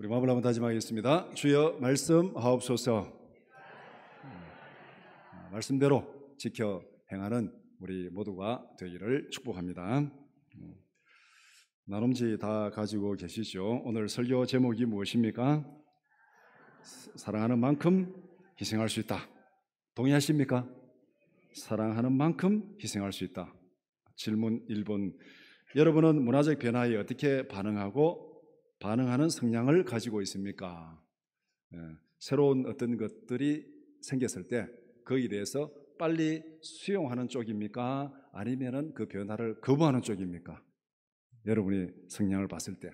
우리 마음을 한번 다짐하겠습니다. 주여 말씀하옵소서. 말씀대로 지켜 행하는 우리 모두가 되기를 축복합니다. 나눔지 다 가지고 계시죠? 오늘 설교 제목이 무엇입니까? 사랑하는 만큼 희생할 수 있다. 동의하십니까? 사랑하는 만큼 희생할 수 있다. 질문 1번. 여러분은 문화적 변화에 어떻게 반응하는 성향을 가지고 있습니까? 새로운 어떤 것들이 생겼을 때 거기에 대해서 빨리 수용하는 쪽입니까? 아니면은 그 변화를 거부하는 쪽입니까? 여러분이 성향을 봤을 때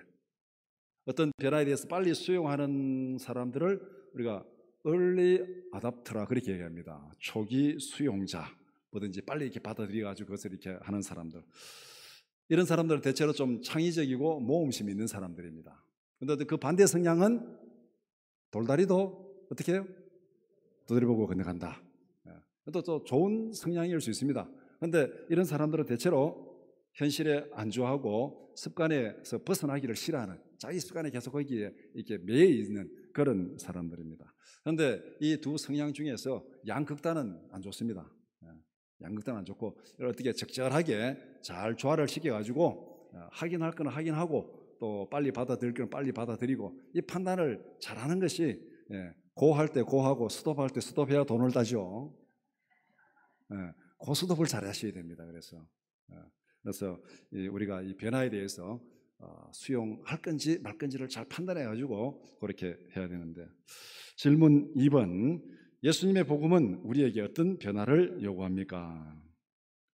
어떤 변화에 대해서 빨리 수용하는 사람들을 우리가 early adopter라 그렇게 얘기합니다. 초기 수용자, 뭐든지 빨리 이렇게 받아들여가지고 그것을 이렇게 하는 사람들. 이런 사람들은 대체로 좀 창의적이고 모험심이 있는 사람들입니다. 그런데 그 반대 성향은 돌다리도 어떻게 해요? 두드려보고 건너간다. 또 좋은 성향일 수 있습니다. 그런데 이런 사람들은 대체로 현실에 안주하고 습관에서 벗어나기를 싫어하는, 자기 습관에 계속 거기에 이렇게 매여 있는 그런 사람들입니다. 그런데 이 두 성향 중에서 양극단은 안 좋습니다. 양극단은 안 좋고 어떻게 적절하게 잘 조화를 시켜가지고 하긴 할 거는 하긴 하고 또 빨리 받아들일 거는 빨리 받아들이고 이 판단을 잘하는 것이 고할 때 고하고 스톱할 때 스톱해야 돈을 따죠. 고스톱을 잘 하셔야 됩니다. 그래서 우리가 이 변화에 대해서 수용할 건지 말 건지를 잘 판단해 가지고 그렇게 해야 되는데, 질문 2번. 예수님의 복음은 우리에게 어떤 변화를 요구합니까?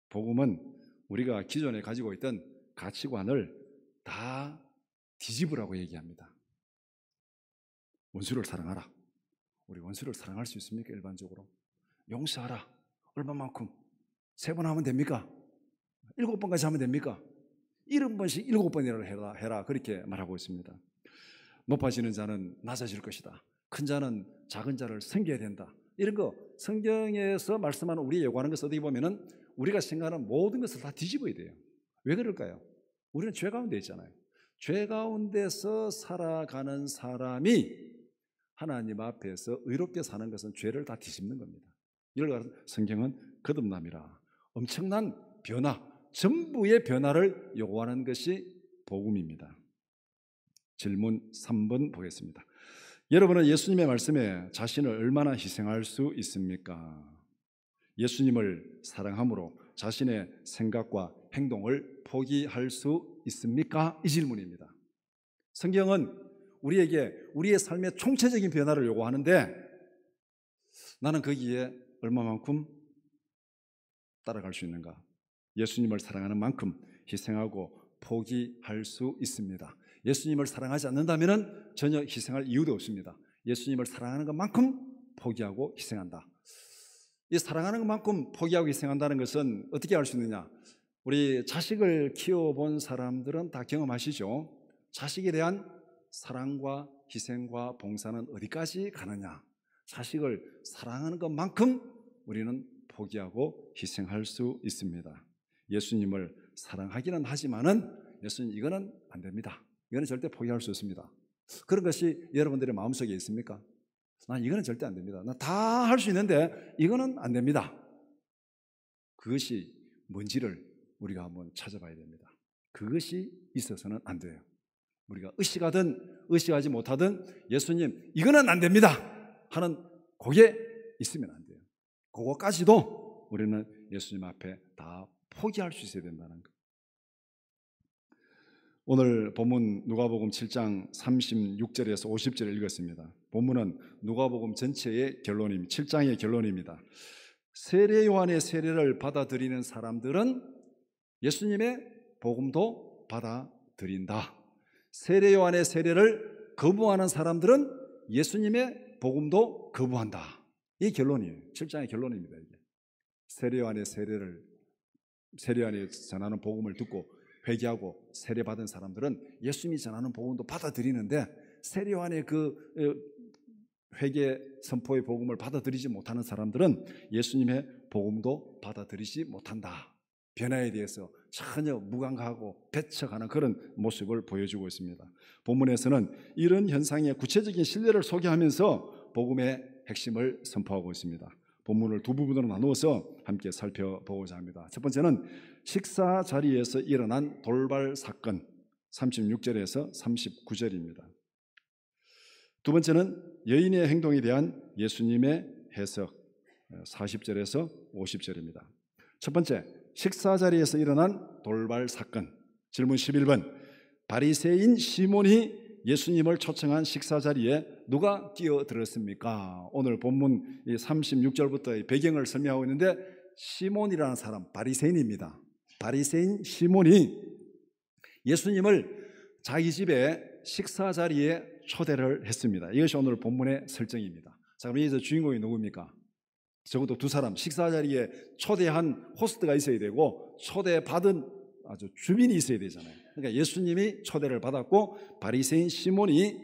복음은 우리가 기존에 가지고 있던 가치관을 다 뒤집으라고 얘기합니다. 원수를 사랑하라. 우리 원수를 사랑할 수 있습니까? 일반적으로 용서하라. 얼마만큼? 3번 하면 됩니까? 7번까지 하면 됩니까? 70번씩 7번이라도 해라. 그렇게 말하고 있습니다. 높아지는 자는 낮아질 것이다. 큰 자는 작은 자를 섬겨야 된다. 이런 거 성경에서 말씀하는 우리의 요구하는 것을 어떻게 보면은 우리가 생각하는 모든 것을 다 뒤집어야 돼요. 왜 그럴까요? 우리는 죄 가운데 있잖아요. 죄 가운데서 살아가는 사람이 하나님 앞에서 의롭게 사는 것은 죄를 다 뒤집는 겁니다. 이걸 가지고 성경은 거듭남이라, 엄청난 변화, 전부의 변화를 요구하는 것이 복음입니다. 질문 3번 보겠습니다. 여러분은 예수님의 말씀에 자신을 얼마나 희생할 수 있습니까? 예수님을 사랑함으로 자신의 생각과 행동을 포기할 수 있습니까? 이 질문입니다. 성경은 우리에게 우리의 삶의 총체적인 변화를 요구하는데 나는 거기에 얼마만큼 따라갈 수 있는가? 예수님을 사랑하는 만큼 희생하고 포기할 수 있습니다. 예수님을 사랑하지 않는다면 전혀 희생할 이유도 없습니다. 예수님을 사랑하는 것만큼 포기하고 희생한다. 이 사랑하는 것만큼 포기하고 희생한다는 것은 어떻게 알 수 있느냐? 우리 자식을 키워본 사람들은 다 경험하시죠? 자식에 대한 사랑과 희생과 봉사는 어디까지 가느냐? 자식을 사랑하는 것만큼 우리는 포기하고 희생할 수 있습니다. 예수님을 사랑하기는 하지만은 예수님 이거는 안 됩니다. 이거는 절대 포기할 수 없습니다. 그런 것이 여러분들의 마음속에 있습니까? 난 이거는 절대 안 됩니다. 나 다 할 수 있는데 이거는 안 됩니다. 그것이 뭔지를 우리가 한번 찾아봐야 됩니다. 그것이 있어서는 안 돼요. 우리가 의식하든 의식하지 못하든 예수님 이거는 안 됩니다 하는 그게 있으면 안 돼요. 그거까지도 우리는 예수님 앞에 다 포기할 수 있어야 된다는 것. 오늘 본문 누가복음 7장 36절에서 50절을 읽었습니다. 본문은 누가복음 전체의 결론입니다. 7장의 결론입니다. 세례 요한의 세례를 받아들이는 사람들은 예수님의 복음도 받아들인다. 세례 요한의 세례를 거부하는 사람들은 예수님의 복음도 거부한다. 이 결론이에요. 7장의 결론입니다. 이게. 세례 요한의 전하는 복음을 듣고 회개하고 세례받은 사람들은 예수님이 전하는 복음도 받아들이는데 세례 요한의 그 회개 선포의 복음을 받아들이지 못하는 사람들은 예수님의 복음도 받아들이지 못한다. 변화에 대해서 전혀 무감각하고 배척하는 그런 모습을 보여주고 있습니다. 본문에서는 이런 현상의 구체적인 실례를 소개하면서 복음의 핵심을 선포하고 있습니다. 본문을 두 부분으로 나누어서 함께 살펴보고자 합니다. 첫 번째는 식사 자리에서 일어난 돌발 사건 36절에서 39절입니다. 두 번째는 여인의 행동에 대한 예수님의 해석 40절에서 50절입니다. 첫 번째, 식사 자리에서 일어난 돌발 사건. 질문 11번. 바리새인 시몬이 예수님을 초청한 식사 자리에 누가 끼어들었습니까? 오늘 본문 36절부터 배경을 설명하고 있는데 시몬이라는 사람, 바리새인입니다. 바리새인 시몬이 예수님을 자기 집에 식사 자리에 초대를 했습니다. 이것이 오늘 본문의 설정입니다. 자, 그럼 여기서 주인공이 누굽니까? 적어도 두 사람, 식사 자리에 초대한 호스트가 있어야 되고 초대받은 아주 주민이 있어야 되잖아요. 그러니까 예수님이 초대를 받았고 바리새인 시몬이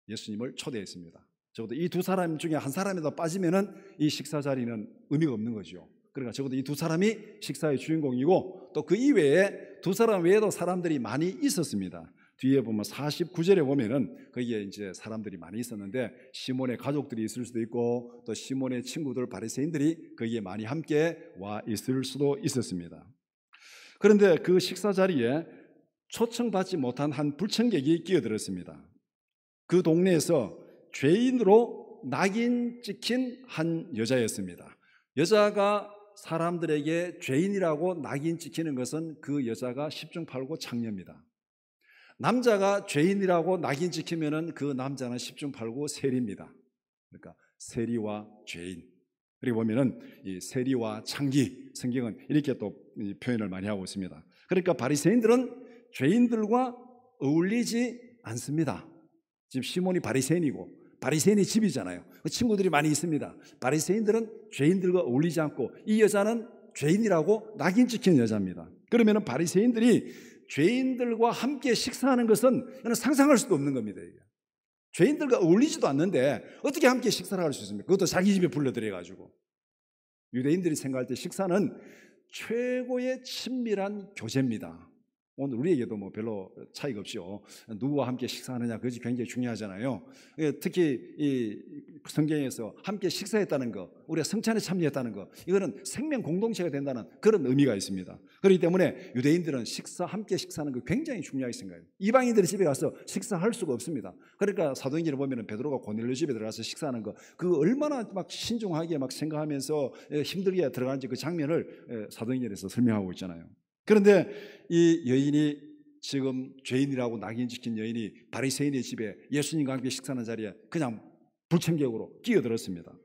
예수님을 초대했습니다. 적어도 이 두 사람 중에 한 사람이라도 빠지면은 이 식사 자리는 의미가 없는 거죠. 그러니까 적어도 이 두 사람이 식사의 주인공이고 또 그 이외에 두 사람 외에도 사람들이 많이 있었습니다. 뒤에 보면 49절에 보면은 거기에 이제 사람들이 많이 있었는데 시몬의 가족들이 있을 수도 있고 또 시몬의 친구들 바리새인들이 거기에 많이 함께 와 있을 수도 있었습니다. 그런데 그 식사 자리에 초청받지 못한 한 불청객이 끼어들었습니다. 그 동네에서 죄인으로 낙인 찍힌 한 여자였습니다. 여자가 사람들에게 죄인이라고 낙인 찍히는 것은 그 여자가 10중 8구 창녀입니다. 남자가 죄인이라고 낙인 찍히면은 그 남자는 10중 8구 세리입니다. 그러니까 세리와 죄인. 그리고 보면은 이 세리와 창기, 성경은 이렇게 또 표현을 많이 하고 있습니다. 그러니까 바리새인들은 죄인들과 어울리지 않습니다. 지금 시몬이 바리새인이고 바리새인이 집이잖아요. 친구들이 많이 있습니다. 바리새인들은 죄인들과 어울리지 않고 이 여자는 죄인이라고 낙인 찍힌 여자입니다. 그러면은 바리새인들이 죄인들과 함께 식사하는 것은 상상할 수도 없는 겁니다. 죄인들과 어울리지도 않는데 어떻게 함께 식사를 할 수 있습니까? 그것도 자기 집에 불러들여가지고. 유대인들이 생각할 때 식사는 최고의 친밀한 교제입니다. 오늘 우리에게도 뭐 별로 차이가 없이요. 누구와 함께 식사하느냐 그것이 굉장히 중요하잖아요. 특히 이 성경에서 함께 식사했다는 거, 우리가 성찬에 참여했다는 거, 이거는 생명 공동체가 된다는 그런 의미가 있습니다. 그렇기 때문에 유대인들은 함께 식사하는 거 굉장히 중요하게 생각해요. 이방인들이 집에 가서 식사할 수가 없습니다. 그러니까 사도행전을 보면 베드로가 고넬료 집에 들어가서 식사하는 거, 그 얼마나 막 신중하게 막 생각하면서 힘들게 들어가는지 그 장면을 사도행전에서 설명하고 있잖아요. 그런데 이 여인이 지금 죄인이라고 낙인 찍힌 여인이 바리새인의 집에 예수님과 함께 식사하는 자리에 그냥 불청객으로 끼어들었습니다.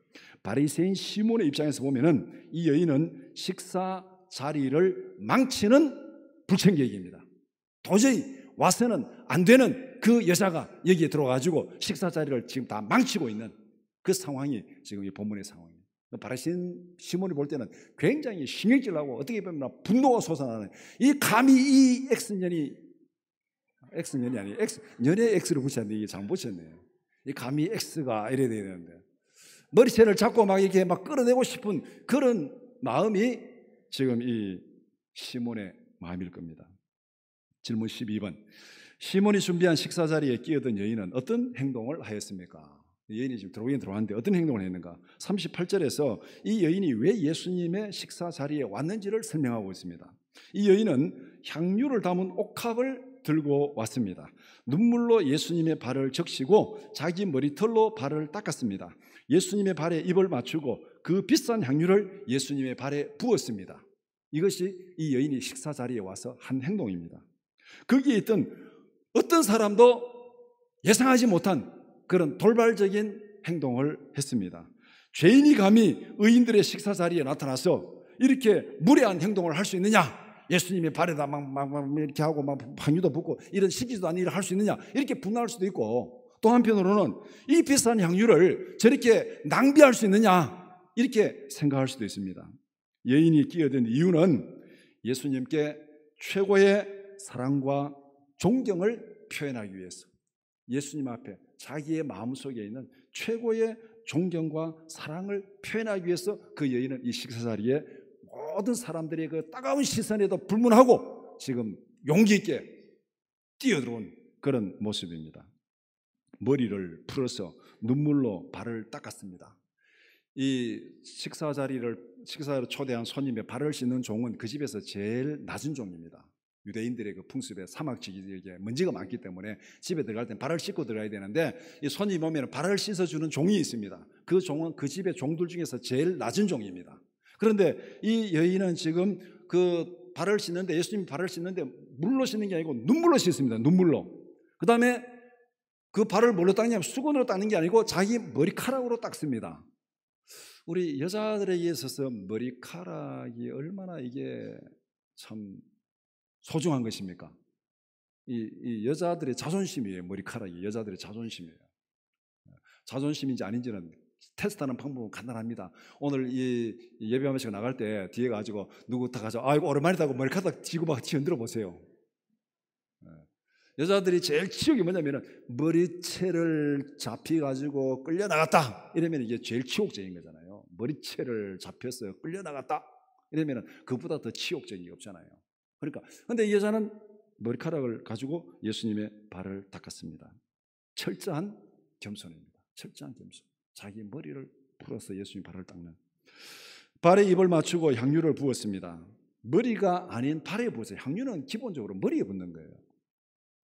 바리새인 시몬의 입장에서 보면은 이 여인은 식사 자리를 망치는 불청객입니다. 도저히 와서는 안 되는 그 여자가 여기에 들어와가지고 식사 자리를 지금 다 망치고 있는 그 상황이 지금 이 본문의 상황입니다. 바리새인 시몬이 볼 때는 굉장히 신경질나고 어떻게 보면 분노가 솟아나는 이 감히 이 X년이 아니 년의 X를 붙였는데 이게 잘못 붙였네요. 이 감히 X가 이래야 되는데 머리채를 잡고 막 이렇게 막 끌어내고 싶은 그런 마음이 지금 이 시몬의 마음일 겁니다. 질문 12번. 시몬이 준비한 식사 자리에 끼어든 여인은 어떤 행동을 하였습니까? 여인이 지금 들어오긴 들어왔는데 어떤 행동을 했는가? 38절에서 이 여인이 왜 예수님의 식사 자리에 왔는지를 설명하고 있습니다. 이 여인은 향유를 담은 옥합을 들고 왔습니다. 눈물로 예수님의 발을 적시고 자기 머리털로 발을 닦았습니다. 예수님의 발에 입을 맞추고 그 비싼 향유를 예수님의 발에 부었습니다. 이것이 이 여인이 식사 자리에 와서 한 행동입니다. 거기에 있던 어떤 사람도 예상하지 못한 그런 돌발적인 행동을 했습니다. 죄인이 감히 의인들의 식사 자리에 나타나서 이렇게 무례한 행동을 할 수 있느냐? 예수님의 발에다 막 이렇게 하고 막 향유도 붓고 이런 시키지도 않는 일을 할 수 있느냐? 이렇게 분노할 수도 있고 또 한편으로는 이 비싼 향유를 저렇게 낭비할 수 있느냐? 이렇게 생각할 수도 있습니다. 여인이 끼어든 이유는 예수님께 최고의 사랑과 존경을 표현하기 위해서 예수님 앞에 자기의 마음속에 있는 최고의 존경과 사랑을 표현하기 위해서 그 여인은 이 식사 자리에 모든 사람들의 그 따가운 시선에도 불문하고 지금 용기 있게 뛰어들어온 그런 모습입니다. 머리를 풀어서 눈물로 발을 닦았습니다. 이 식사로 초대한 손님의 발을 씻는 종은 그 집에서 제일 낮은 종입니다. 유대인들의 그 풍습에 사막 지역에 먼지가 많기 때문에 집에 들어갈 때 발을 씻고 들어가야 되는데, 이 손님이 오면 발을 씻어주는 종이 있습니다. 그 종은 그 집의 종들 중에서 제일 낮은 종입니다. 그런데 이 여인은 지금 그 발을 씻는데, 예수님이 발을 씻는데 물로 씻는 게 아니고 눈물로 씻습니다. 눈물로. 그 다음에 그 발을 뭘로 닦냐면 수건으로 닦는 게 아니고 자기 머리카락으로 닦습니다. 우리 여자들에게 있어서 머리카락이 얼마나 이게 참 소중한 것입니까? 이 여자들의 자존심이에요. 머리카락이 여자들의 자존심이에요. 자존심인지 아닌지는 테스트하는 방법은 간단합니다. 오늘 이 예배 한 번씩 나갈 때 뒤에 가지고 누구 다 가서 아이고 오랜만이다고 머리카락 쥐고 막 흔들어 보세요. 여자들이 제일 치욕이 뭐냐면 머리채를 잡혀가지고 끌려나갔다 이러면 이게 제일 치욕적인 거잖아요. 머리채를 잡혀서 끌려나갔다 이러면 그보다 더 치욕적인 게 없잖아요. 그러니까 근데 이 여자는 머리카락을 가지고 예수님의 발을 닦았습니다. 철저한 겸손입니다. 철저한 겸손. 자기 머리를 풀어서 예수님 발을 닦는. 발에 입을 맞추고 향유를 부었습니다. 머리가 아닌 발에 부었어요. 향유는 기본적으로 머리에 붓는 거예요.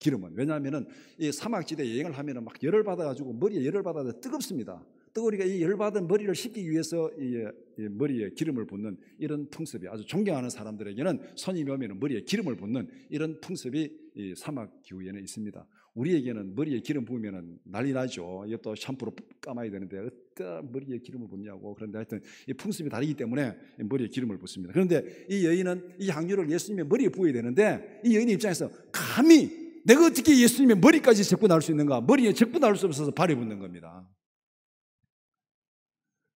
기름은. 왜냐하면 이 사막지대 여행을 하면 막 열을 받아가지고 머리에 열을 받아서 뜨겁습니다. 뜨거우니까 이 열받은 머리를 식히기 위해서 이 머리에 기름을 붓는 이런 풍습이, 아주 존경하는 사람들에게는 손님이 오면 머리에 기름을 붓는 이런 풍습이 이 사막 기후에는 있습니다. 우리에게는 머리에 기름 부으면 난리 나죠. 이것도 샴푸로 감아야 되는데 어디다 머리에 기름을 붓냐고. 그런데 하여튼 이 풍습이 다르기 때문에 머리에 기름을 붓습니다. 그런데 이 여인은 이 향유를 예수님의 머리에 부어야 되는데 이 여인의 입장에서 감히 내가 어떻게 예수님의 머리까지 접고 나올 수 있는가? 머리에 접고 나올 수 없어서 발에 붓는 겁니다.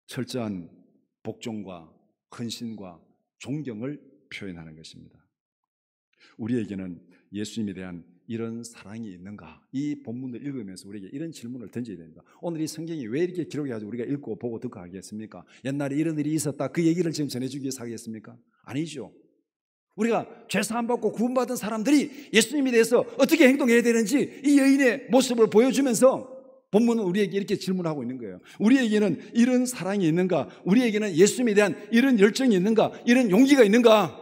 철저한 복종과 헌신과 존경을 표현하는 것입니다. 우리에게는 예수님에 대한 이런 사랑이 있는가? 이 본문을 읽으면서 우리에게 이런 질문을 던져야 됩니다. 오늘 이 성경이 왜 이렇게 기록해가지고 우리가 읽고 보고 듣고 하겠습니까? 옛날에 이런 일이 있었다 그 얘기를 지금 전해주기 위해서 하겠습니까? 아니죠. 우리가 죄사함 받고 구원받은 사람들이 예수님에 대해서 어떻게 행동해야 되는지 이 여인의 모습을 보여주면서 본문은 우리에게 이렇게 질문하고 있는 거예요. 우리에게는 이런 사랑이 있는가? 우리에게는 예수님에 대한 이런 열정이 있는가? 이런 용기가 있는가?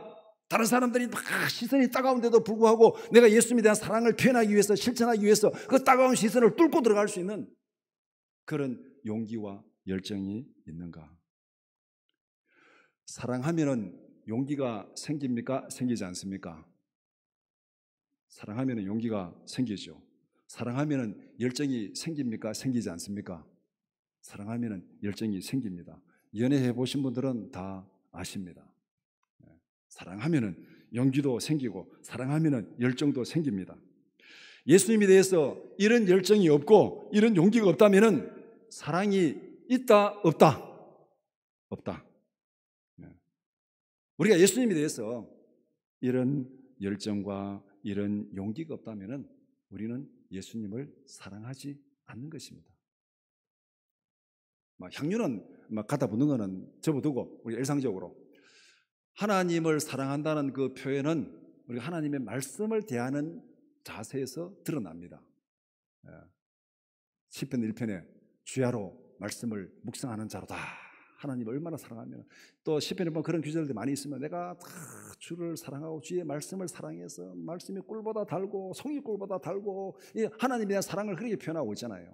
다른 사람들이 막 시선이 따가운데도 불구하고 내가 예수님에 대한 사랑을 표현하기 위해서, 실천하기 위해서 그 따가운 시선을 뚫고 들어갈 수 있는 그런 용기와 열정이 있는가? 사랑하면은 용기가 생깁니까? 생기지 않습니까? 사랑하면은 용기가 생기죠. 사랑하면은 열정이 생깁니까? 생기지 않습니까? 사랑하면은 열정이 생깁니다. 연애해 보신 분들은 다 아십니다. 사랑하면은 용기도 생기고 사랑하면은 열정도 생깁니다. 예수님에 대해서 이런 열정이 없고 이런 용기가 없다면은 사랑이 있다 없다? 없다. 우리가 예수님에 대해서 이런 열정과 이런 용기가 없다면은 우리는 예수님을 사랑하지 않는 것입니다. 향유는 갖다 붓는 거는 접어두고 우리 일상적으로 하나님을 사랑한다는 그 표현은 우리가 하나님의 말씀을 대하는 자세에서 드러납니다. 시편 1편에 주야로 말씀을 묵상하는 자로다. 하나님을 얼마나 사랑하면, 또 시편에 보면 그런 구절들이 많이 있으면 내가 다 주를 사랑하고 주의 말씀을 사랑해서 말씀이 꿀보다 달고 송이 꿀보다 달고 하나님에 대한 사랑을 그렇게 표현하고 있잖아요.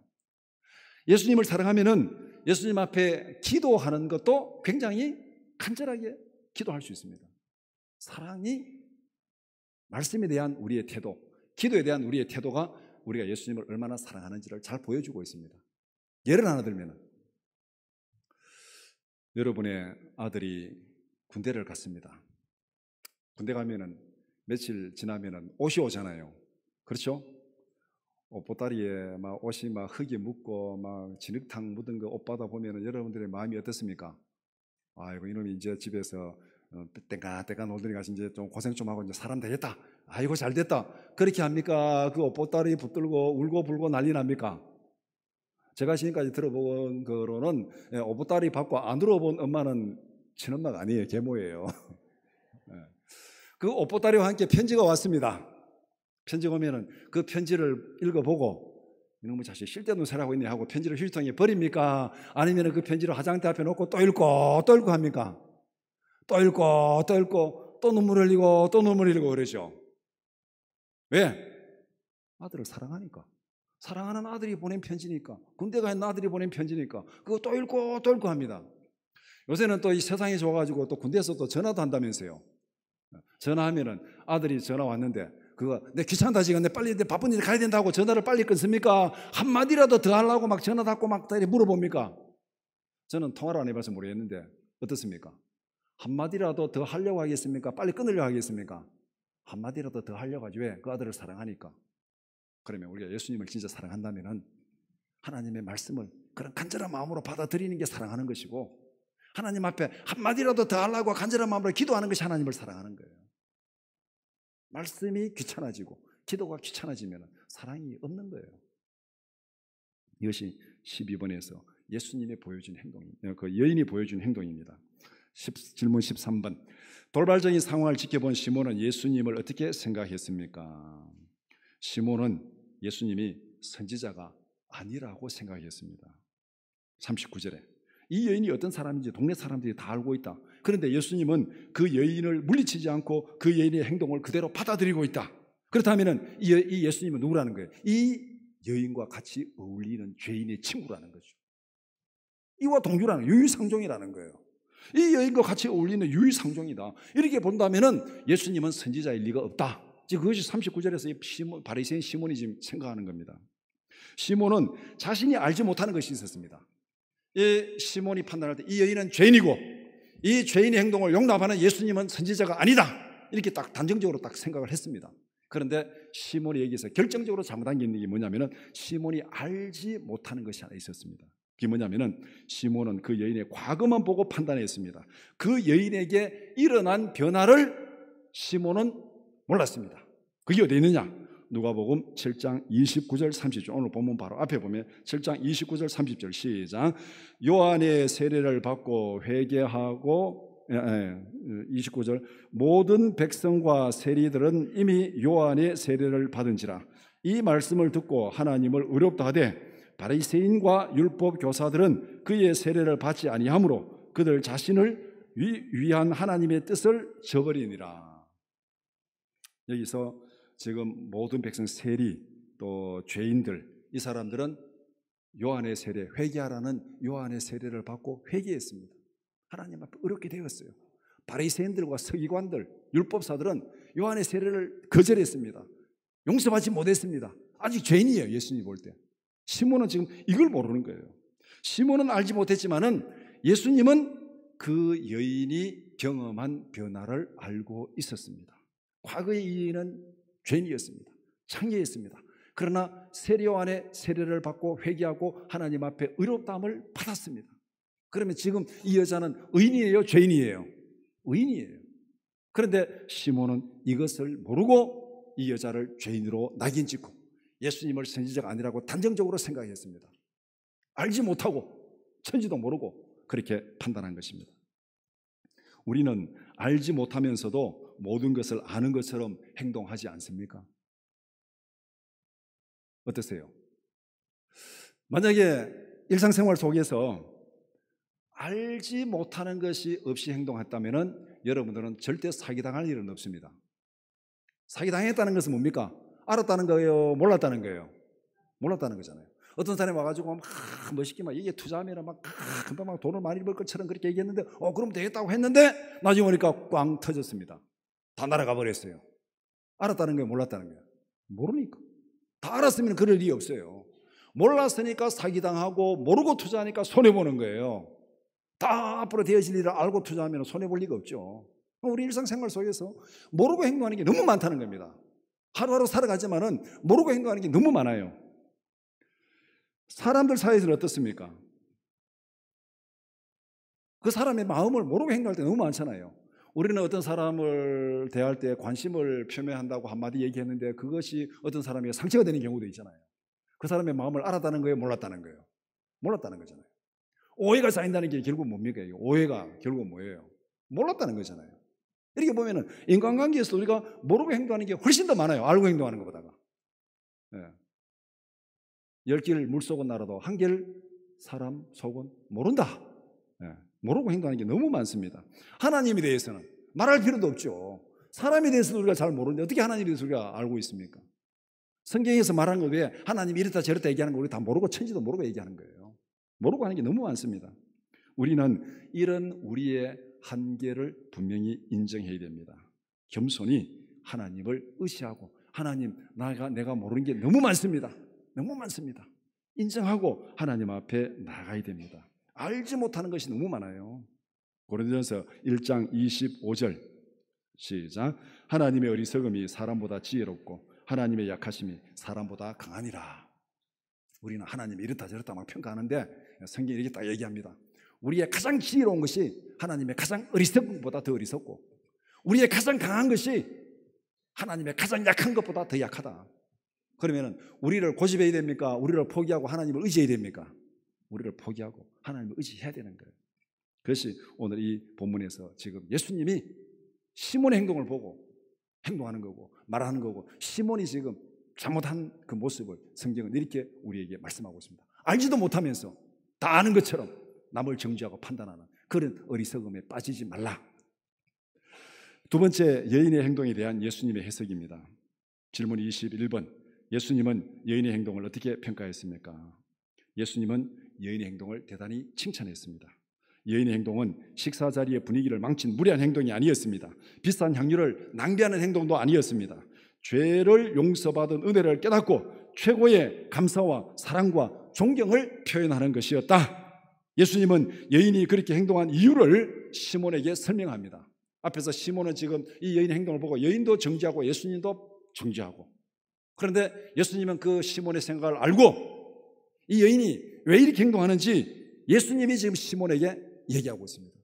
예수님을 사랑하면은 예수님 앞에 기도하는 것도 굉장히 간절하게 기도할 수 있습니다. 사랑이 말씀에 대한 우리의 태도, 기도에 대한 우리의 태도가 우리가 예수님을 얼마나 사랑하는지를 잘 보여주고 있습니다. 예를 하나 들면 여러분의 아들이 군대를 갔습니다. 군대 가면은 며칠 지나면은 옷이 오잖아요. 그렇죠? 옷보따리에 막 옷이 막 흙이 묻고 막 진흙탕 묻은 거 옷 받아 보면은 여러분들의 마음이 어떻습니까? 아이고 이놈이 이제 집에서 땡가땡가 놀더니 가서 이제 좀 고생 좀 하고 이제 사람 되겠다. 아이고 잘 됐다. 그렇게 합니까? 그 옷보따리 붙들고 울고 불고 난리 납니까? 제가 지금까지 들어본 거로는 옷보따리 받고 안 들어본 엄마는 친엄마가 아니에요. 계모예요. 그 옷보따리와 함께 편지가 왔습니다. 편지가 오면은 그 편지를 읽어보고 이놈의 자식 쓸데없는 소리 하고 있네 하고 편지를 휴지통에 버립니까? 아니면 그 편지를 화장대 앞에 놓고 또 읽고 또 읽고 합니까? 또 읽고 또 읽고 또 눈물 흘리고 또 눈물 흘리고 그러죠. 왜? 아들을 사랑하니까. 사랑하는 아들이 보낸 편지니까. 군대 가 있는 아들이 보낸 편지니까. 그거 또 읽고 또 읽고 합니다. 요새는 또 이 세상이 좋아가지고 또 군대에서 또 전화도 한다면서요. 전화하면은 아들이 전화 왔는데 그거 내 귀찮다 지금 내 빨리 내 바쁜 일 가야 된다고 전화를 빨리 끊습니까? 한마디라도 더 하려고 막 전화 받고 막 물어봅니까? 저는 통화를 안 해봐서 모르겠는데 어떻습니까? 한마디라도 더 하려고 하겠습니까? 빨리 끊으려고 하겠습니까? 한마디라도 더 하려고 하지. 왜? 그 아들을 사랑하니까. 그러면 우리가 예수님을 진짜 사랑한다면 하나님의 말씀을 그런 간절한 마음으로 받아들이는 게 사랑하는 것이고, 하나님 앞에 한마디라도 더 하려고 간절한 마음으로 기도하는 것이 하나님을 사랑하는 거예요. 말씀이 귀찮아지고 기도가 귀찮아지면 사랑이 없는 거예요. 이것이 12번에서 예수님이 보여준 행동입니다. 그 여인이 보여준 행동입니다. 질문 13번. 돌발적인 상황을 지켜본 시몬은 예수님을 어떻게 생각했습니까? 시몬은 예수님이 선지자가 아니라고 생각했습니다. 39절에 이 여인이 어떤 사람인지 동네 사람들이 다 알고 있다. 그런데 예수님은 그 여인을 물리치지 않고 그 여인의 행동을 그대로 받아들이고 있다. 그렇다면 이 예수님은 누구라는 거예요? 이 여인과 같이 어울리는 죄인의 친구라는 거죠. 이와 동주라는 거예요. 유유상종이라는 거예요. 이 여인과 같이 어울리는 유유상종이다. 이렇게 본다면 예수님은 선지자일 리가 없다. 지금 그것이 39절에서 바리새인 시몬이 지금 생각하는 겁니다. 시몬은 자신이 알지 못하는 것이 있었습니다. 이 시몬이 판단할 때 이 여인은 죄인이고 이 죄인의 행동을 용납하는 예수님은 선지자가 아니다. 이렇게 딱 단정적으로 딱 생각을 했습니다. 그런데 시몬이 여기서 결정적으로 잘못한 게 있는 게 뭐냐면은 시몬이 알지 못하는 것이 하나 있었습니다. 그게 뭐냐면은 시몬은 그 여인의 과거만 보고 판단했습니다. 그 여인에게 일어난 변화를 시몬은 몰랐습니다. 그게 어디 있느냐? 누가복음 7장 29절 30절. 오늘 본문 바로 앞에 보면 7장 29절 30절 시작. 요한의 세례를 받고 회개하고 29절 모든 백성과 세리들은 이미 요한의 세례를 받은지라. 이 말씀을 듣고 하나님을 의롭다 하되 바리새인과 율법 교사들은 그의 세례를 받지 아니하므로 그들 자신을 위한 하나님의 뜻을 저버리니라. 여기서 지금 모든 백성 세리 또 죄인들 이 사람들은 요한의 세례 회개하라는 요한의 세례를 받고 회개했습니다. 하나님 앞에 어렵게 되었어요. 바리새인들과 서기관들 율법사들은 요한의 세례를 거절했습니다. 용서받지 못했습니다. 아직 죄인이에요. 예수님 볼 때. 시몬은 지금 이걸 모르는 거예요. 시몬은 알지 못했지만은 예수님은 그 여인이 경험한 변화를 알고 있었습니다. 과거의 이 여인은 죄인이었습니다. 창녀였습니다. 그러나 세례요한의 세례를 받고 회개하고 하나님 앞에 의롭다함을 받았습니다. 그러면 지금 이 여자는 의인이에요? 죄인이에요? 의인이에요. 그런데 시몬은 이것을 모르고 이 여자를 죄인으로 낙인 찍고 예수님을 선지자가 아니라고 단정적으로 생각했습니다. 알지 못하고 천지도 모르고 그렇게 판단한 것입니다. 우리는 알지 못하면서도 모든 것을 아는 것처럼 행동하지 않습니까? 어떠세요? 만약에 일상생활 속에서 알지 못하는 것이 없이 행동했다면 여러분들은 절대 사기당할 일은 없습니다. 사기당했다는 것은 뭡니까? 알았다는 거예요? 몰랐다는 거예요? 몰랐다는 거잖아요. 어떤 사람이 와가지고 막 멋있게 막 이게 투자하면 막 금방 막 돈을 많이 벌 것처럼 그렇게 얘기했는데 그럼 되겠다고 했는데 나중에 보니까 꽝 터졌습니다. 다 날아가 버렸어요. 알았다는 거예요? 몰랐다는 거예요? 모르니까. 다 알았으면 그럴 일이 없어요. 몰랐으니까 사기당하고 모르고 투자하니까 손해보는 거예요. 다 앞으로 되어질 일을 알고 투자하면 손해볼 리가 없죠. 우리 일상생활 속에서 모르고 행동하는 게 너무 많다는 겁니다. 하루하루 살아가지만은 모르고 행동하는 게 너무 많아요. 사람들 사이에서는 어떻습니까? 그 사람의 마음을 모르고 행동할 때 너무 많잖아요. 우리는 어떤 사람을 대할 때 관심을 표명한다고 한마디 얘기했는데 그것이 어떤 사람에게 상처가 되는 경우도 있잖아요. 그 사람의 마음을 알았다는 거예요? 몰랐다는 거예요? 몰랐다는 거잖아요. 오해가 쌓인다는 게 결국 뭡니까? 오해가 결국 뭐예요? 몰랐다는 거잖아요. 이렇게 보면은 인간관계에서 우리가 모르고 행동하는 게 훨씬 더 많아요. 알고 행동하는 것보다가. 예. 10길 물속은 알아도 한길 사람 속은 모른다. 예. 모르고 행동하는 게 너무 많습니다. 하나님에 대해서는 말할 필요도 없죠. 사람에 대해서도 우리가 잘 모르는데 어떻게 하나님에 대해서 우리가 알고 있습니까? 성경에서 말하는 거 외에 하나님이 이렇다 저렇다 얘기하는 거 우리 다 모르고 천지도 모르고 얘기하는 거예요. 모르고 하는 게 너무 많습니다. 우리는 이런 우리의 한계를 분명히 인정해야 됩니다. 겸손히 하나님을 의지하고 하나님 내가 모르는 게 너무 많습니다. 너무 많습니다. 인정하고 하나님 앞에 나가야 됩니다. 알지 못하는 것이 너무 많아요. 고린도전서 1장 25절 시작. 하나님의 어리석음이 사람보다 지혜롭고 하나님의 약하심이 사람보다 강하니라. 우리는 하나님이 이렇다 저렇다 막 평가하는데 성경이 이렇게 딱 얘기합니다. 우리의 가장 지혜로운 것이 하나님의 가장 어리석은 것보다 더 어리석고 우리의 가장 강한 것이 하나님의 가장 약한 것보다 더 약하다. 그러면 우리를 고집해야 됩니까? 우리를 포기하고 하나님을 의지해야 됩니까? 우리를 포기하고 하나님을 의지해야 되는 거예요. 그것이 오늘 이 본문에서 지금 예수님이 시몬의 행동을 보고 행동하는 거고 말하는 거고 시몬이 지금 잘못한 그 모습을 성경은 이렇게 우리에게 말씀하고 있습니다. 알지도 못하면서 다 아는 것처럼 남을 정죄하고 판단하는 그런 어리석음에 빠지지 말라. 두 번째, 여인의 행동에 대한 예수님의 해석입니다. 질문 21번. 예수님은 여인의 행동을 어떻게 평가했습니까? 예수님은 여인의 행동을 대단히 칭찬했습니다. 여인의 행동은 식사 자리의 분위기를 망친 무례한 행동이 아니었습니다. 비싼 향유를 낭비하는 행동도 아니었습니다. 죄를 용서받은 은혜를 깨닫고 최고의 감사와 사랑과 존경을 표현하는 것이었다. 예수님은 여인이 그렇게 행동한 이유를 시몬에게 설명합니다. 앞에서 시몬은 지금 이 여인의 행동을 보고 여인도 정죄하고 예수님도 정죄하고, 그런데 예수님은 그 시몬의 생각을 알고 이 여인이 왜 이렇게 행동하는지 예수님이 지금 시몬에게 얘기하고 있습니다.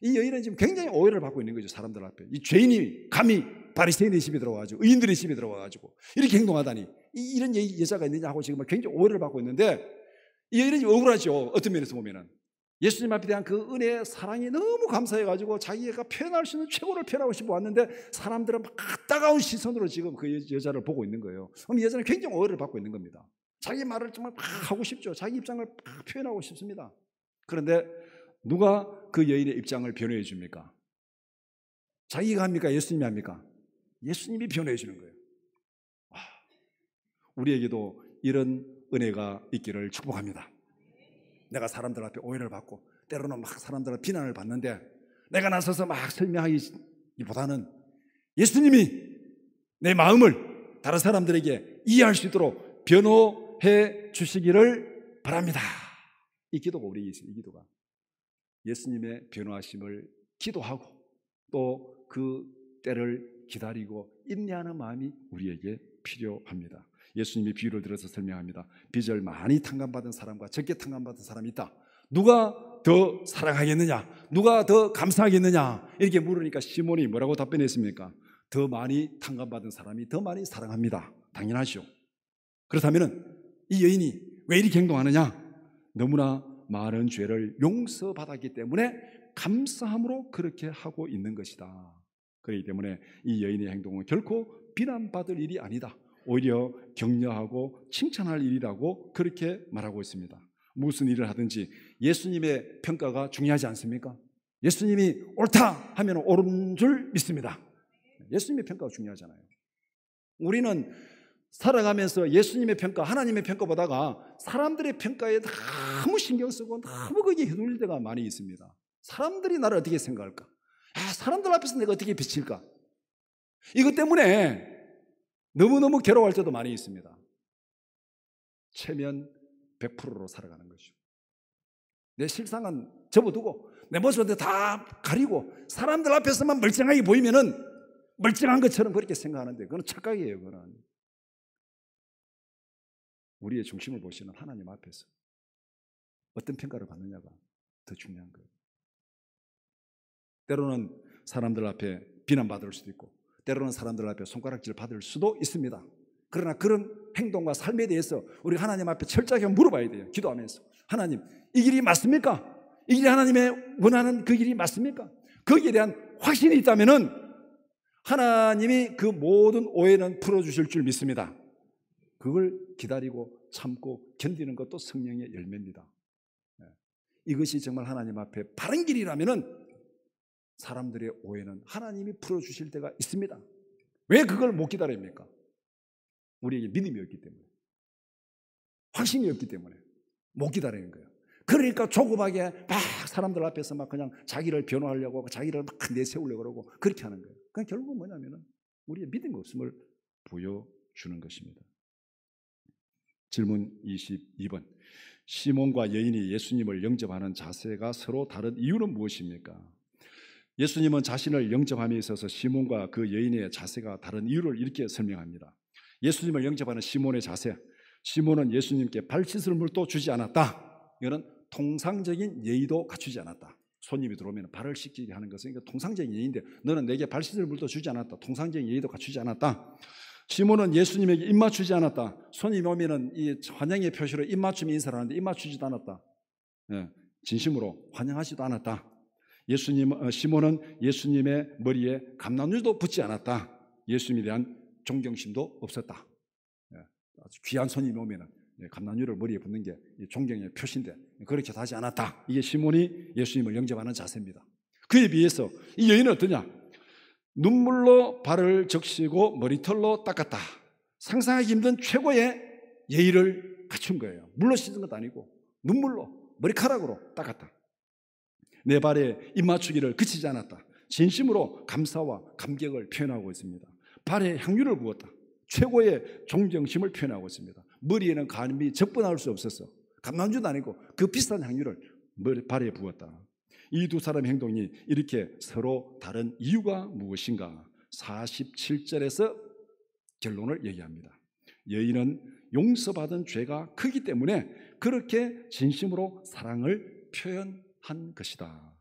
이 여인은 지금 굉장히 오해를 받고 있는 거죠. 사람들 앞에 이 죄인이 감히 바리새인의 집에 들어와가지고 의인들의 집에 들어와가지고 이렇게 행동하다니 이런 여자가 있느냐 하고 지금 굉장히 오해를 받고 있는데, 이 여인은 지금 억울하죠. 어떤 면에서 보면은 예수님 앞에 대한 그 은혜의 사랑이 너무 감사해가지고 자기가 표현할 수 있는 최고를 표현하고 싶어 왔는데 사람들은 막 따가운 시선으로 지금 그 여자를 보고 있는 거예요. 그럼 이 여자는 굉장히 오해를 받고 있는 겁니다. 자기 말을 정말 막 하고 싶죠. 자기 입장을 막 표현하고 싶습니다. 그런데 누가 그 여인의 입장을 변호해 줍니까? 자기가 합니까? 예수님이 합니까? 예수님이 변호해 주는 거예요. 우리에게도 이런 은혜가 있기를 축복합니다. 내가 사람들 앞에 오해를 받고 때로는 막 사람들의 비난을 받는데 내가 나서서 막 설명하기보다는 예수님이 내 마음을 다른 사람들에게 이해할 수 있도록 변호해 주시기를 바랍니다. 이 기도가 우리 이 기도가 예수님의 변호하심을 기도하고 또 그 때를 기다리고 인내하는 마음이 우리에게 필요합니다. 예수님이 비유를 들어서 설명합니다. 빚을 많이 탕감받은 사람과 적게 탕감받은 사람이 있다. 누가 더 사랑하겠느냐? 누가 더 감사하겠느냐? 이렇게 물으니까 시몬이 뭐라고 답변했습니까? 더 많이 탕감받은 사람이 더 많이 사랑합니다. 당연하죠. 그렇다면 이 여인이 왜 이렇게 행동하느냐? 너무나 많은 죄를 용서받았기 때문에 감사함으로 그렇게 하고 있는 것이다. 그렇기 때문에 이 여인의 행동은 결코 비난받을 일이 아니다. 오히려 격려하고 칭찬할 일이라고 그렇게 말하고 있습니다. 무슨 일을 하든지 예수님의 평가가 중요하지 않습니까? 예수님이 옳다 하면 옳은 줄 믿습니다. 예수님의 평가가 중요하잖아요. 우리는 살아가면서 예수님의 평가, 하나님의 평가보다가 사람들의 평가에 너무 신경 쓰고 너무 거기에 휘둘릴 때가 많이 있습니다. 사람들이 나를 어떻게 생각할까? 사람들 앞에서 내가 어떻게 비칠까? 이것 때문에 너무너무 괴로워할 때도 많이 있습니다. 체면 100%로 살아가는 것이죠. 내 실상은 접어두고 내 모습을 다 가리고 사람들 앞에서만 멀쩡하게 보이면은 멀쩡한 것처럼 그렇게 생각하는데 그건 착각이에요. 그건 우리의 중심을 보시는 하나님 앞에서 어떤 평가를 받느냐가 더 중요한 거예요. 때로는 사람들 앞에 비난받을 수도 있고 때로는 사람들 앞에 손가락질 받을 수도 있습니다. 그러나 그런 행동과 삶에 대해서 우리 하나님 앞에 철저하게 물어봐야 돼요. 기도하면서 하나님, 이 길이 맞습니까? 이 길이 하나님의 원하는 그 길이 맞습니까? 거기에 대한 확신이 있다면은 하나님이 그 모든 오해는 풀어주실 줄 믿습니다. 그걸 기다리고 참고 견디는 것도 성령의 열매입니다. 이것이 정말 하나님 앞에 바른 길이라면은 사람들의 오해는 하나님이 풀어주실 때가 있습니다. 왜 그걸 못 기다립니까? 우리에게 믿음이 없기 때문에, 확신이 없기 때문에 못 기다리는 거예요. 그러니까 조급하게 막 사람들 앞에서 막 그냥 자기를 변호하려고, 자기를 막 내세우려고 그러고 그렇게 하는 거예요. 그러니까 결국은 뭐냐면은 우리의 믿음이 없음을 보여주는 것입니다. 질문 22번. 시몬과 여인이 예수님을 영접하는 자세가 서로 다른 이유는 무엇입니까? 예수님은 자신을 영접함에 있어서 시몬과 그 여인의 자세가 다른 이유를 이렇게 설명합니다. 예수님을 영접하는 시몬의 자세, 시몬은 예수님께 발 씻을 물도 주지 않았다. 이거는 통상적인 예의도 갖추지 않았다. 손님이 들어오면 발을 씻기게 하는 것은 통상적인 예의인데 너는 내게 발 씻을 물도 주지 않았다. 통상적인 예의도 갖추지 않았다. 시몬은 예수님에게 입 맞추지 않았다. 손님이 오면은 이 환영의 표시로 입 맞춤 인사를 하는데 입 맞추지도 않았다. 진심으로 환영하지도 않았다. 시몬은 예수님의 머리에 감람줄도 붙지 않았다. 예수님에 대한 존경심도 없었다. 아주 귀한 손님이 오면은 감람줄을 머리에 붙는 게 존경의 표시인데 그렇게 하지 않았다. 이게 시몬이 예수님을 영접하는 자세입니다. 그에 비해서 이 여인은 어떠냐? 눈물로 발을 적시고 머리털로 닦았다. 상상하기 힘든 최고의 예의를 갖춘 거예요. 물로 씻은 것도 아니고 눈물로 머리카락으로 닦았다. 내 발에 입 맞추기를 그치지 않았다. 진심으로 감사와 감격을 표현하고 있습니다. 발에 향유를 부었다. 최고의 존경심을 표현하고 있습니다. 머리에는 감히 적분할 수 없었어. 감람주도 아니고 그 비싼 향유를 발에 부었다. 이 두 사람의 행동이 이렇게 서로 다른 이유가 무엇인가? 47절에서 결론을 얘기합니다. 여인은 용서받은 죄가 크기 때문에 그렇게 진심으로 사랑을 표현한 것이다.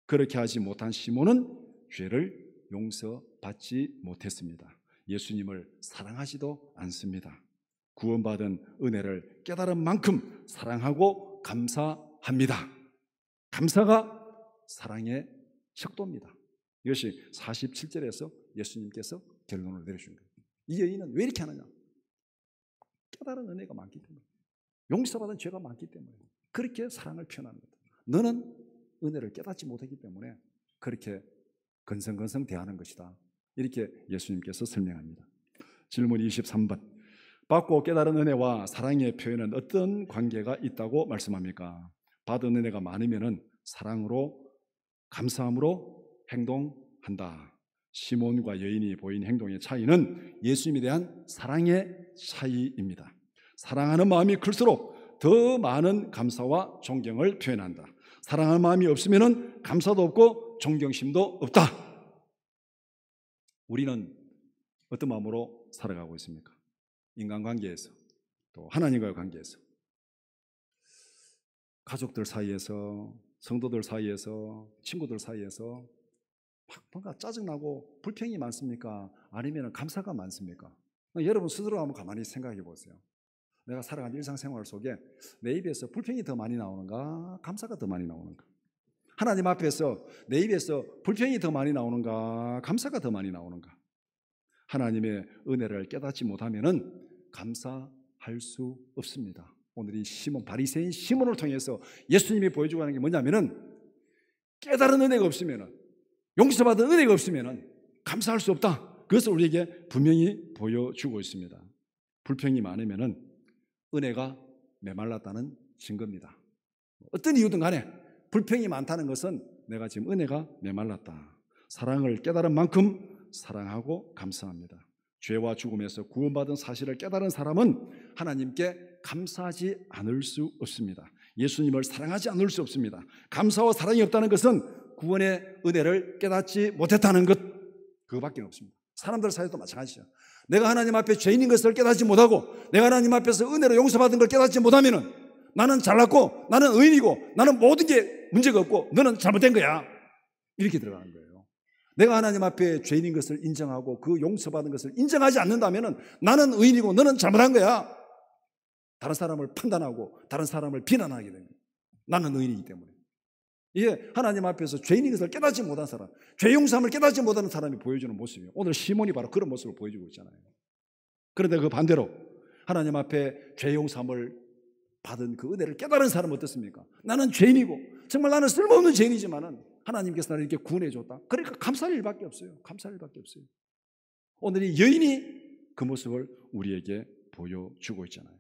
그렇게 하지 못한 시몬은 죄를 용서받지 못했습니다. 예수님을 사랑하지도 않습니다. 구원받은 은혜를 깨달은 만큼 사랑하고 감사합니다. 감사가 사랑의 척도입니다. 이것이 47절에서 예수님께서 결론을 내려준 거예요. 이 여인은 왜 이렇게 하느냐? 깨달은 은혜가 많기 때문에, 용서받은 죄가 많기 때문에 그렇게 사랑을 표현하는 거다. 너는 은혜를 깨닫지 못하기 때문에 그렇게 건성건성 대하는 것이다. 이렇게 예수님께서 설명합니다. 질문 23번. 받고 깨달은 은혜와 사랑의 표현은 어떤 관계가 있다고 말씀합니까? 받은 은혜가 많으면 사랑으로, 감사함으로 행동한다. 시몬과 여인이 보인 행동의 차이는 예수님에 대한 사랑의 차이입니다. 사랑하는 마음이 클수록 더 많은 감사와 존경을 표현한다. 사랑하는 마음이 없으면 감사도 없고 존경심도 없다. 우리는 어떤 마음으로 살아가고 있습니까? 인간관계에서, 또 하나님과의 관계에서, 가족들 사이에서, 성도들 사이에서, 친구들 사이에서 막 뭔가 짜증나고 불평이 많습니까? 아니면 감사가 많습니까? 여러분 스스로 한번 가만히 생각해 보세요. 내가 살아가는 일상생활 속에 내 입에서 불평이 더 많이 나오는가? 감사가 더 많이 나오는가? 하나님 앞에서 내 입에서 불평이 더 많이 나오는가? 감사가 더 많이 나오는가? 하나님의 은혜를 깨닫지 못하면 감사할 수 없습니다. 오늘 이 시몬, 바리새인 시몬을 통해서 예수님이 보여주고 하는 게 뭐냐면은 깨달은 은혜가 없으면은, 용서받은 은혜가 없으면은 감사할 수 없다. 그것을 우리에게 분명히 보여주고 있습니다. 불평이 많으면은 은혜가 메말랐다는 증거입니다. 어떤 이유든 간에 불평이 많다는 것은 내가 지금 은혜가 메말랐다. 사랑을 깨달은 만큼 사랑하고 감사합니다. 죄와 죽음에서 구원받은 사실을 깨달은 사람은 하나님께 감사하지 않을 수 없습니다. 예수님을 사랑하지 않을 수 없습니다. 감사와 사랑이 없다는 것은 구원의 은혜를 깨닫지 못했다는 것, 그거밖에 없습니다. 사람들 사이도 마찬가지죠. 내가 하나님 앞에 죄인인 것을 깨닫지 못하고 내가 하나님 앞에서 은혜로 용서받은 걸 깨닫지 못하면 나는 잘났고 나는 의인이고 나는 모든 게 문제가 없고 너는 잘못된 거야, 이렇게 들어가는 거예요. 내가 하나님 앞에 죄인인 것을 인정하고 그 용서받은 것을 인정하지 않는다면 나는 의인이고 너는 잘못한 거야. 다른 사람을 판단하고 다른 사람을 비난하게 됩니다. 나는 의인이기 때문에. 이게 하나님 앞에서 죄인인 것을 깨닫지 못한 사람, 죄 용서함을 깨닫지 못하는 사람이 보여주는 모습이에요. 오늘 시몬이 바로 그런 모습을 보여주고 있잖아요. 그런데 그 반대로 하나님 앞에 죄 용서함을 받은 그 은혜를 깨달은 사람은 어떻습니까? 나는 죄인이고 정말 나는 쓸모없는 죄인이지만은 하나님께서 나를 이렇게 구원해 줬다. 그러니까 감사할 일밖에 없어요. 감사할 일밖에 없어요. 오늘 이 여인이 그 모습을 우리에게 보여주고 있잖아요.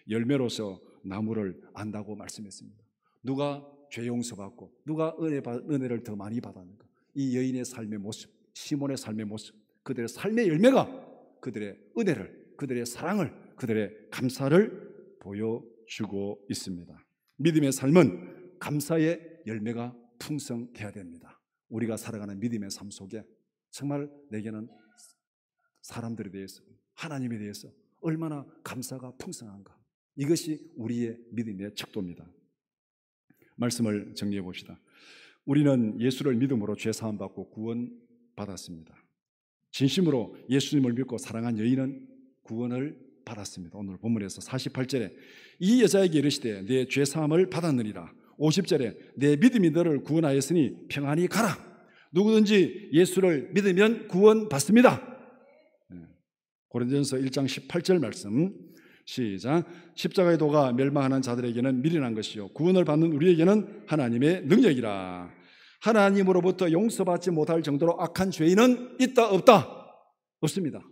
열매로서 나무를 안다고 말씀했습니다. 누가 죄 용서받고 누가 은혜를 더 많이 받았는가? 이 여인의 삶의 모습, 시몬의 삶의 모습, 그들의 삶의 열매가 그들의 은혜를, 그들의 사랑을, 그들의 감사를 보여주고 있습니다. 믿음의 삶은 감사의 열매가 풍성해야 됩니다. 우리가 살아가는 믿음의 삶 속에 정말 내게는 사람들에 대해서, 하나님에 대해서 얼마나 감사가 풍성한가, 이것이 우리의 믿음의 척도입니다. 말씀을 정리해 봅시다. 우리는 예수를 믿음으로 죄 사함 받고 구원 받았습니다. 진심으로 예수님을 믿고 사랑한 여인은 구원을 받았습니다. 오늘 본문에서 48절에 이 여자에게 이르시되 내 죄 사함을 받았느니라. 50절에 내 믿음이 너를 구원하였으니 평안히 가라. 누구든지 예수를 믿으면 구원 받습니다. 고린도전서 1장 18절 말씀 시작. 십자가의 도가 멸망하는 자들에게는 미련한 것이요 구원을 받는 우리에게는 하나님의 능력이라. 하나님으로부터 용서받지 못할 정도로 악한 죄인은 있다 없다? 없습니다.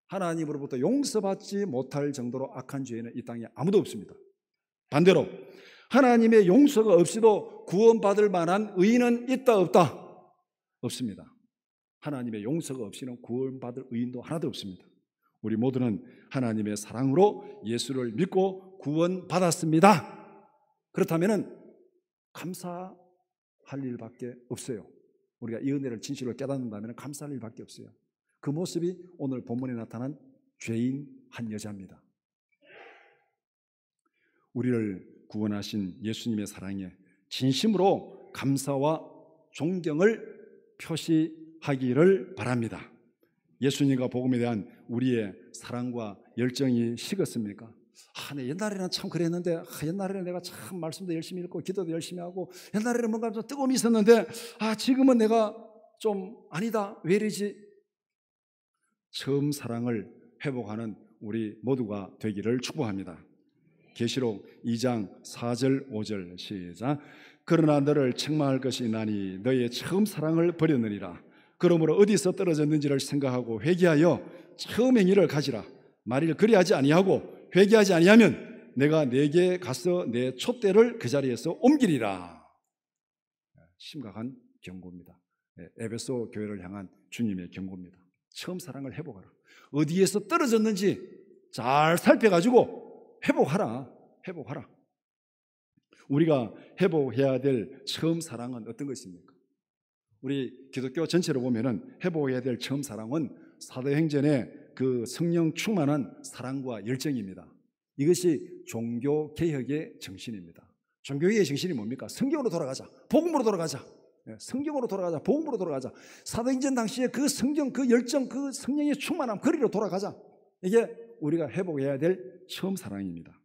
하나님으로부터 용서받지 못할 정도로 악한 죄인은 이 땅에 아무도 없습니다. 반대로 하나님의 용서가 없이도 구원받을 만한 의인은 있다 없다? 없습니다. 하나님의 용서가 없이는 구원받을 의인도 하나도 없습니다. 우리 모두는 하나님의 사랑으로 예수를 믿고 구원받았습니다. 그렇다면 감사할 일밖에 없어요. 우리가 이 은혜를 진실로 깨닫는다면 감사할 일밖에 없어요. 그 모습이 오늘 본문에 나타난 죄인 한 여자입니다. 우리를 구원하신 예수님의 사랑에 진심으로 감사와 존경을 표시하기를 바랍니다. 예수님과 복음에 대한 우리의 사랑과 열정이 식었습니까? 내 옛날에는 참 그랬는데, 옛날에는 내가 참 말씀도 열심히 읽고 기도도 열심히 하고 옛날에는 뭔가 좀 뜨거움이 있었는데 지금은 내가 좀 아니다, 왜 이러지? 처음 사랑을 회복하는 우리 모두가 되기를 축복합니다. 계시록 2장 4절 5절 시작. 그러나 너를 책망할 것이 있나니 너의 처음 사랑을 버렸느니라. 그러므로 어디서 떨어졌는지를 생각하고 회개하여 처음 행위를 가지라. 만일 그리하지 아니하고 회개하지 아니하면 내가 네게 가서 내 촛대를 그 자리에서 옮기리라. 심각한 경고입니다. 에베소 교회를 향한 주님의 경고입니다. 처음 사랑을 회복하라. 어디에서 떨어졌는지 잘 살펴가지고 회복하라. 우리가 회복해야 될 처음 사랑은 어떤 것입니까? 우리 기독교 전체로 보면은 회복해야 될 처음 사랑은 사도행전의 그 성령 충만한 사랑과 열정입니다. 이것이 종교개혁의 정신입니다. 종교개혁의 정신이 뭡니까? 성경으로 돌아가자, 복음으로 돌아가자, 성경으로 돌아가자, 복음으로 돌아가자. 사도행전 당시에 그 성경, 그 열정, 그 성령의 충만함, 거리로 돌아가자. 이게 우리가 회복해야 될 처음 사랑입니다.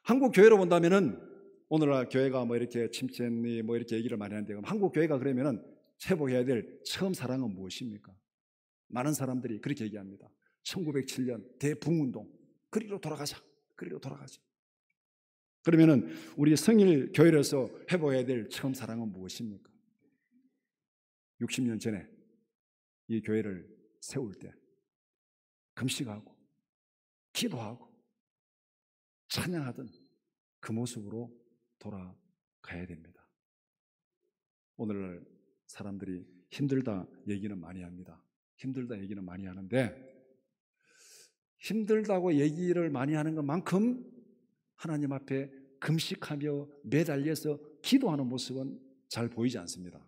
한국 교회로 본다면은 오늘날 교회가 이렇게 침체니 이렇게 얘기를 많이 하는데, 그럼 한국 교회가 그러면은 회복해야 될 처음 사랑은 무엇입니까? 많은 사람들이 그렇게 얘기합니다. 1907년 대붕운동, 그리로 돌아가자. 그러면은 우리 성일 교회로서 회복해야 될 처음 사랑은 무엇입니까? 60년 전에 이 교회를 세울 때 금식하고 기도하고 찬양하던 그 모습으로 돌아가야 됩니다. 오늘날 사람들이 힘들다 얘기는 많이 합니다. 힘들다 얘기는 많이 하는데, 힘들다고 얘기를 많이 하는 것만큼 하나님 앞에 금식하며 매달려서 기도하는 모습은 잘 보이지 않습니다.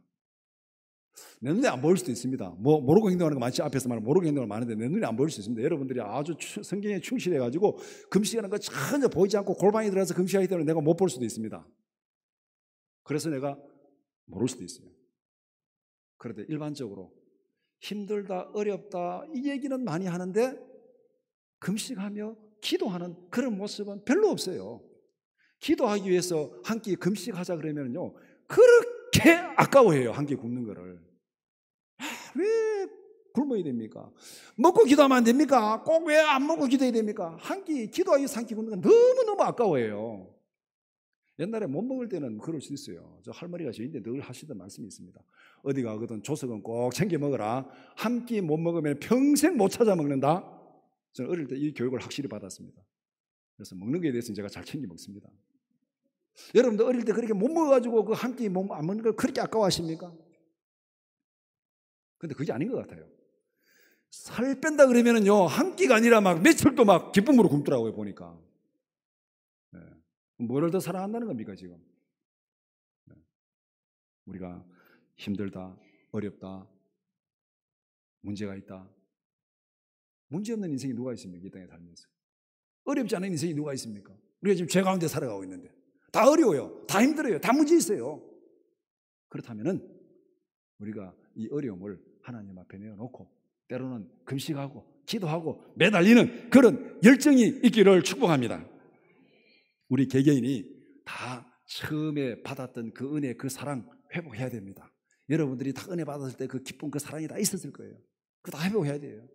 내 눈에 안 보일 수도 있습니다. 모르고 행동하는 거 많지, 앞에서 말하면 모르고 행동하는 거 많은데 내 눈에 안 보일 수 있습니다. 여러분들이 아주 성경에 충실해가지고 금식하는 거 전혀 보이지 않고 골방에 들어가서 금식하기 때문에 내가 못 볼 수도 있습니다. 그래서 내가 모를 수도 있어요. 그런데 일반적으로 힘들다, 어렵다 이 얘기는 많이 하는데 금식하며 기도하는 그런 모습은 별로 없어요. 기도하기 위해서 한 끼 금식하자 그러면요, 그렇게 아까워해요. 한 끼 굶는 거를. 왜 굶어야 됩니까? 먹고 기도하면 안 됩니까? 꼭 왜 안 먹고 기도해야 됩니까? 한 끼 기도하기 위해서 한 끼 굶는 건 너무너무 아까워해요. 옛날에 못 먹을 때는 그럴 수 있어요. 저 할머니가 저희한테 늘 하시던 말씀이 있습니다. 어디 가거든 조석은 꼭 챙겨 먹어라. 한 끼 못 먹으면 평생 못 찾아 먹는다. 저는 어릴 때 이 교육을 확실히 받았습니다. 그래서 먹는 거에 대해서는 제가 잘 챙겨 먹습니다. 여러분도 어릴 때 그렇게 못 먹어가지고 그 한 끼 안 먹는 걸 그렇게 아까워하십니까? 근데 그게 아닌 것 같아요. 살 뺀다 그러면은요, 한 끼가 아니라 막 며칠도 막 기쁨으로 굶더라고요, 보니까. 네. 뭐를 더 사랑한다는 겁니까, 지금? 네. 우리가 힘들다, 어렵다, 문제가 있다. 문제 없는 인생이 누가 있습니까, 이 땅에 살면서? 어렵지 않은 인생이 누가 있습니까? 우리가 지금 죄 가운데 살아가고 있는데. 다 어려워요. 다 힘들어요. 다 문제 있어요. 그렇다면은 우리가 이 어려움을 하나님 앞에 내어놓고 때로는 금식하고 기도하고 매달리는 그런 열정이 있기를 축복합니다. 우리 개개인이 다 처음에 받았던 그 은혜, 그 사랑 회복해야 됩니다. 여러분들이 다 은혜 받았을 때 그 기쁨, 그 사랑이 다 있었을 거예요. 그거 다 회복해야 돼요.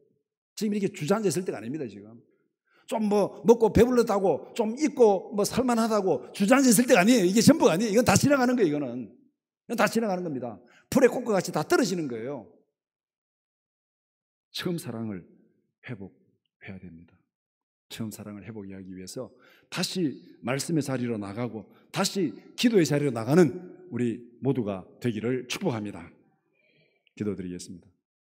지금 이렇게 주저앉아 있을 때가 아닙니다. 지금 좀 뭐 먹고 배불렀다고 좀 있고 뭐 살만하다고 주저앉아 있을 때가 아니에요. 이게 전부가 아니에요. 이건 다 지나가는 거예요. 이건 다 지나가는 겁니다. 풀의 꽃과 같이 다 떨어지는 거예요. 처음 사랑을 회복해야 됩니다. 처음 사랑을 회복하기 위해서 다시 말씀의 자리로 나가고 다시 기도의 자리로 나가는 우리 모두가 되기를 축복합니다. 기도드리겠습니다.